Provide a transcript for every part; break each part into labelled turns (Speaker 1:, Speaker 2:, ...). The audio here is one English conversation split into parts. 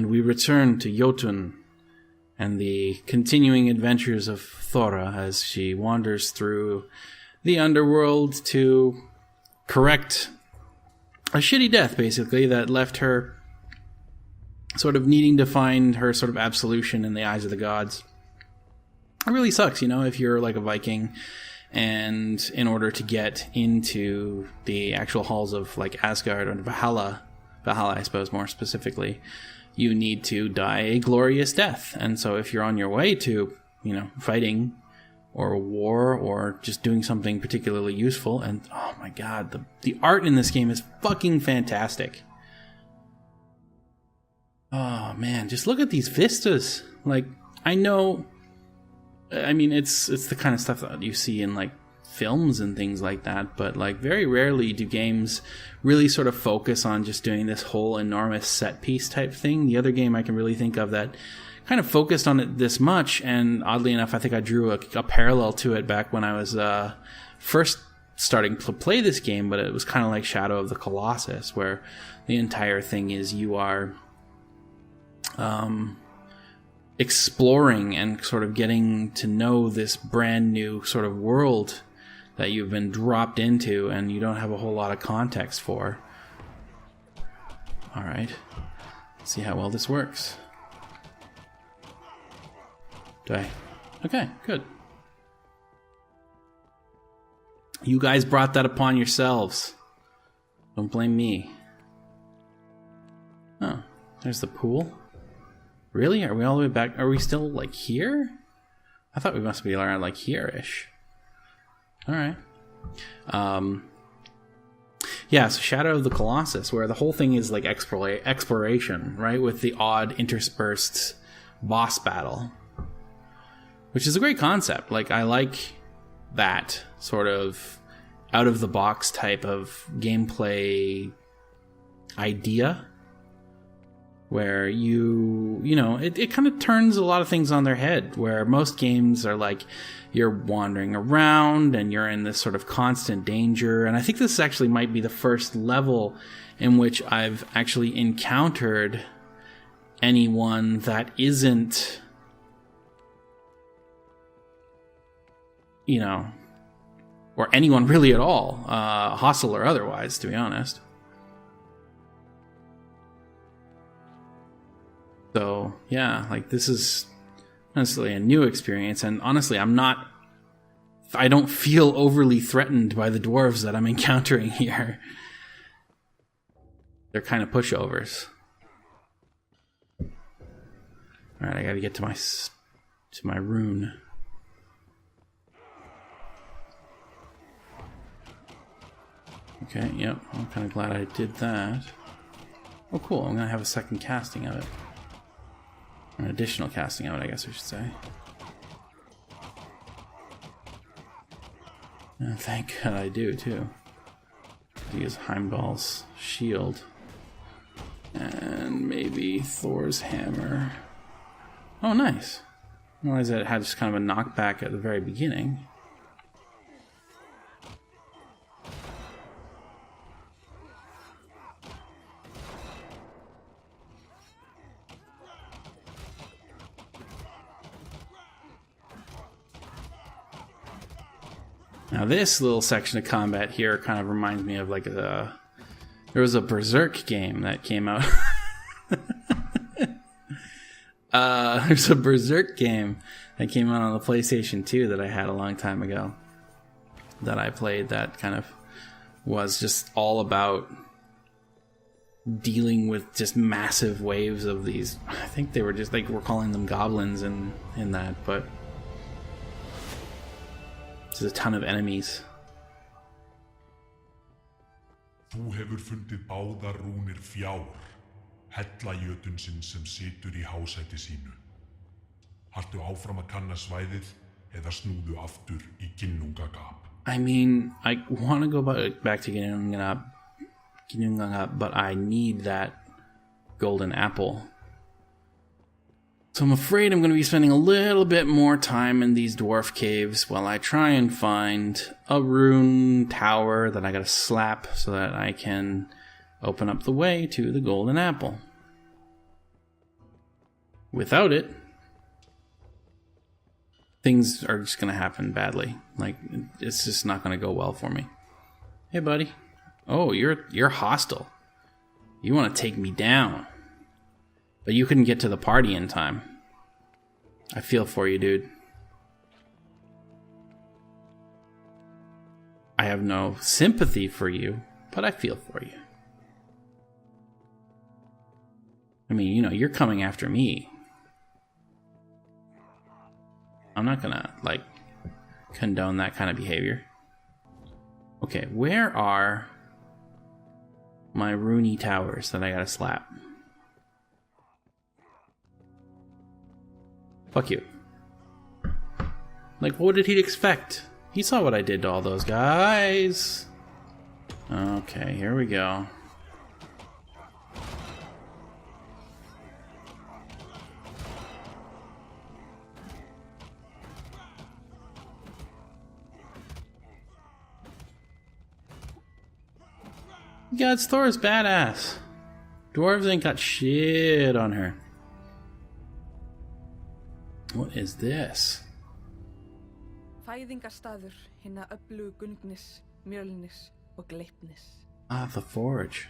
Speaker 1: and we return to Jotun and the continuing adventures of Thora as she wanders through the underworld to correct a shitty death, basically, that left her sort of needing to find her sort of absolution in the eyes of the gods. It really sucks, if you're like a Viking, and in order to get into the actual halls of like Asgard or Valhalla, I suppose more specifically, you need to die a glorious death. And so if you're on your way to, fighting or a war or just doing something particularly useful, and oh my god, the art in this game is fucking fantastic. Oh man, just look at these vistas. Like, it's the kind of stuff that you see in like films and things like that, but like very rarely do games really sort of focus on just doing this whole enormous set piece type thing. The other game I can really think of that kind of focused on it this much, and oddly enough, I think I drew a parallel to it back when I was first starting to play this game, but it was kind of like Shadow of the Colossus, where the entire thing is you are exploring and sort of getting to know this brand new sort of world that you've been dropped into and you don't have a whole lot of context for. Alright, let's see how well this works. Okay, good. You guys brought that upon yourselves. Don't blame me. Oh, there's the pool. Really? Are we all the way back? Are we still, like, here? I thought we must be around, like, here-ish. Alright. Yeah, so Shadow of the Colossus, where the whole thing is, like, exploration, right? With the odd interspersed boss battle. Which is a great concept. Like, I like that sort of out-of-the-box type of gameplay idea, where it kind of turns a lot of things on their head, where most games are like you're wandering around and you're in this sort of constant danger. And I think this actually might be the first level in which I've actually encountered anyone that isn't, or anyone really at all, hostile or otherwise, to be honest. So, yeah, like, this is honestly a new experience, and honestly, I don't feel overly threatened by the dwarves that I'm encountering here. They're kind of pushovers. Alright, I gotta get to my rune. Okay, yep, I'm kind of glad I did that. Oh, cool, I'm gonna have a second casting of it. An additional casting of it, I guess I should say. And thank God I do, too. Use Heimdall's shield. And maybe Thor's hammer. Oh, nice. I realized that it had just kind of a knockback at the very beginning. Now this little section of combat here kind of reminds me of like there was a Berserk game that came out. There's a Berserk game that came out on the PlayStation 2 that I had a long time ago that I played, that kind of was just all about dealing with just massive waves of these. I think they were just like, we're calling them goblins in that, but there's a ton of enemies.
Speaker 2: Þú hefur fundið báðar rúnir fjár, hella jötunsins sem situr í hásæti sínu. Haltu áfram að kanna svæðið eða snúðu aftur í Ginnungagap.
Speaker 1: I mean, I want to go back to Ginnungagap, but I need that golden apple. So I'm afraid I'm going to be spending a little bit more time in these dwarf caves while I try and find a rune tower that I got to slap so that I can open up the way to the golden apple. without it, things are just going to happen badly. Like, it's just not going to go well for me. Hey, buddy. Oh, you're hostile. You want to take me down. But you couldn't get to the party in time. I feel for you, dude. I have no sympathy for you, but I feel for you. I mean, you know, you're coming after me. I'm not gonna, like, condone that kind of behavior. Okay, where are my rune towers that I gotta slap? Fuck you. Like, what did he expect? He saw what I did to all those guys. Okay, here we go. God, Thora's badass. Dwarves ain't got shit on her. What is this?
Speaker 3: Fæðingarstaður hinna öflugu gungnis, mjölnis og gleipnis.
Speaker 1: Ah, the forge.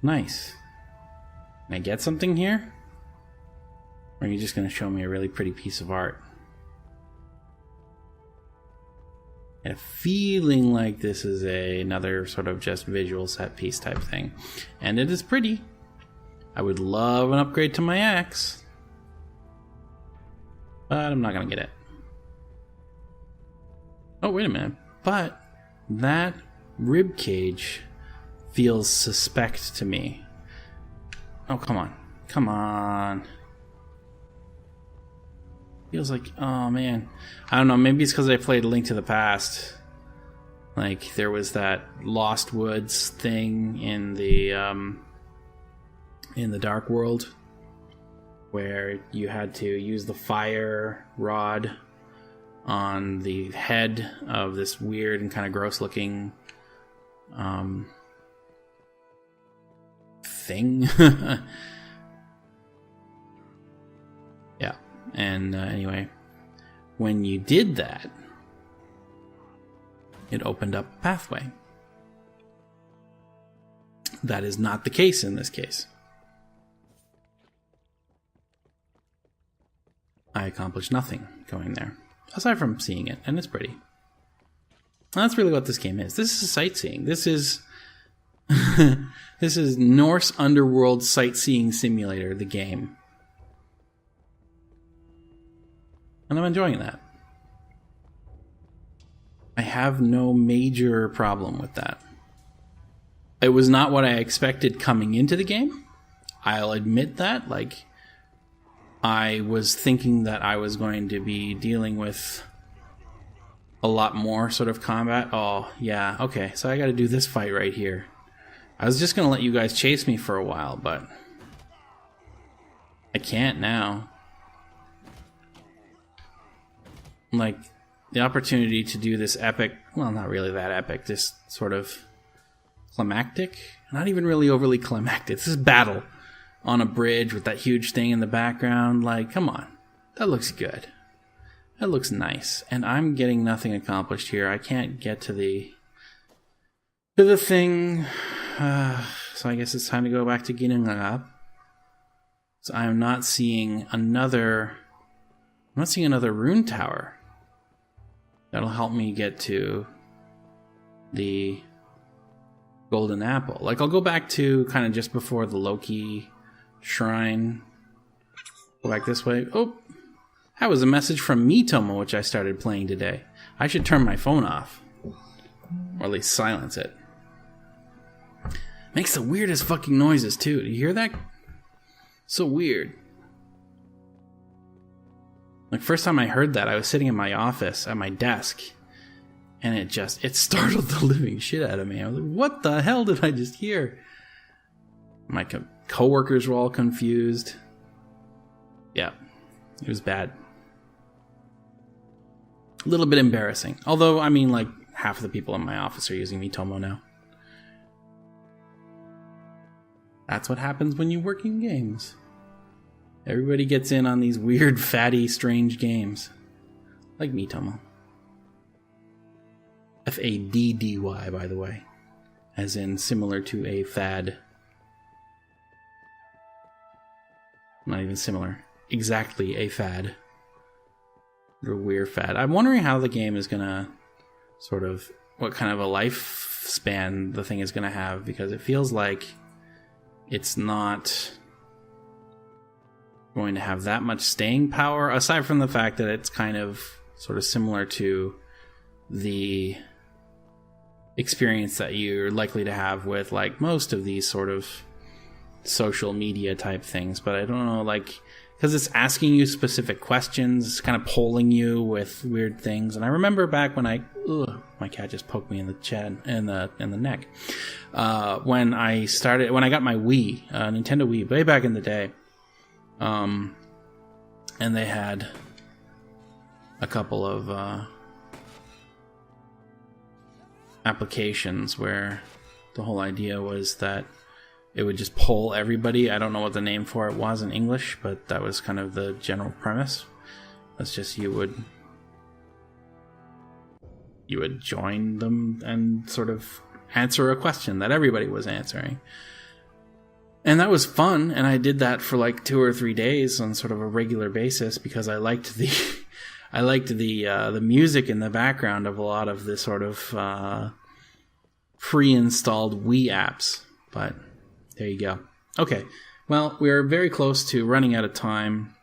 Speaker 1: Nice. Can I get something here? Or are you just going to show me a really pretty piece of art? I had a feeling like this is another sort of just visual set piece type thing. And it is pretty. I would love an upgrade to my axe. But I'm not going to get it. Oh, wait a minute. But that rib cage feels suspect to me. Oh, come on. Come on. Feels like, oh man. I don't know, maybe it's because I played Link to the Past. Like, there was that Lost Woods thing in the Dark World, where you had to use the fire rod on the head of this weird and kind of gross looking thing. Yeah, and anyway, when you did that, it opened up a pathway. That is not the case in this case. I accomplished nothing going there, aside from seeing it, and it's pretty. And that's really what this game is. This is sightseeing. This is this is Norse Underworld Sightseeing Simulator, the game. And I'm enjoying that. I have no major problem with that. It was not what I expected coming into the game. I'll admit that. Like, I was thinking that I was going to be dealing with a lot more sort of combat. Oh, yeah, okay, so I gotta do this fight right here. I was just gonna let you guys chase me for a while, but I can't now. Like, the opportunity to do this epic, well, not really that epic, just sort of climactic? Not even really overly climactic. This is battle on a bridge with that huge thing in the background. Like, come on. That looks good. That looks nice. And I'm getting nothing accomplished here. I can't get to the thing. So I guess it's time to go back to Ginnungagap. So I'm not seeing another rune tower that'll help me get to the golden apple. Like, I'll go back to kind of just before the Loki shrine. Go back this way. Oh, that was a message from Miitomo, which I started playing today. I should turn my phone off. Or at least silence it. Makes the weirdest fucking noises, too. Do you hear that? So weird. Like, first time I heard that, I was sitting in my office at my desk, and it startled the living shit out of me. I was like, what the hell did I just hear? My coworkers were all confused. Yeah, it was bad. A little bit embarrassing. Although, I mean, like, half of the people in my office are using Miitomo now. That's what happens when you work in games. Everybody gets in on these weird, fatty, strange games. Like me, Tomo. Faddy, by the way. As in similar to a fad. Not even similar. Exactly a fad. Or weird fad. I'm wondering how the game is gonna sort of... what kind of a lifespan the thing is gonna have. Because it feels like it's not going to have that much staying power, aside from the fact that it's kind of sort of similar to the experience that you're likely to have with like most of these sort of social media type things. But I don't know, like, because it's asking you specific questions, it's kind of polling you with weird things. And I remember back when my cat just poked me in the chin, in the neck. When I got my Wii, Nintendo Wii, way back in the day. And they had a couple of applications where the whole idea was that it would just poll everybody. I don't know what the name for it was in English, but that was kind of the general premise. That's just you would join them and sort of answer a question that everybody was answering. And that was fun, and I did that for like 2 or 3 days on sort of a regular basis because I liked the the music in the background of a lot of the sort of pre-installed Wii apps. But there you go. Okay, well, we're very close to running out of time.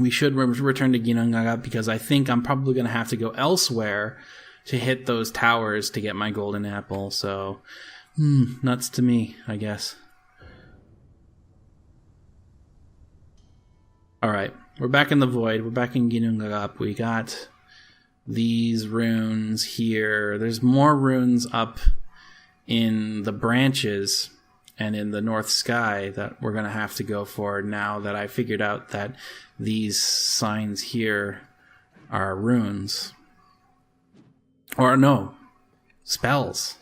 Speaker 1: We should return to Ginnungagap because I think I'm probably going to have to go elsewhere to hit those towers to get my golden apple. So, nuts to me, I guess. Alright, we're back in the void. We're back in Ginnungagap. We got these runes here. There's more runes up in the branches and in the north sky that we're going to have to go for now that I figured out that these signs here are runes. Or no, spells.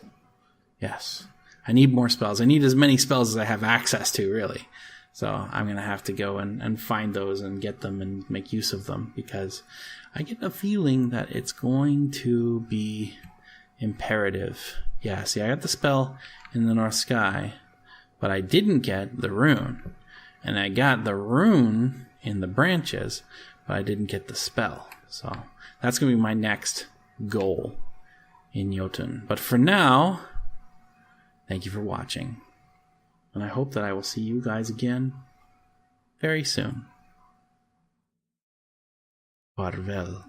Speaker 1: Yes, I need more spells. I need as many spells as I have access to, really. So I'm going to have to go and find those and get them and make use of them because I get a feeling that it's going to be imperative. Yeah, see, I got the spell in the north sky, but I didn't get the rune. And I got the rune in the branches, but I didn't get the spell. So that's going to be my next goal in Jotun. But for now, thank you for watching. And I hope that I will see you guys again very soon. Farvel.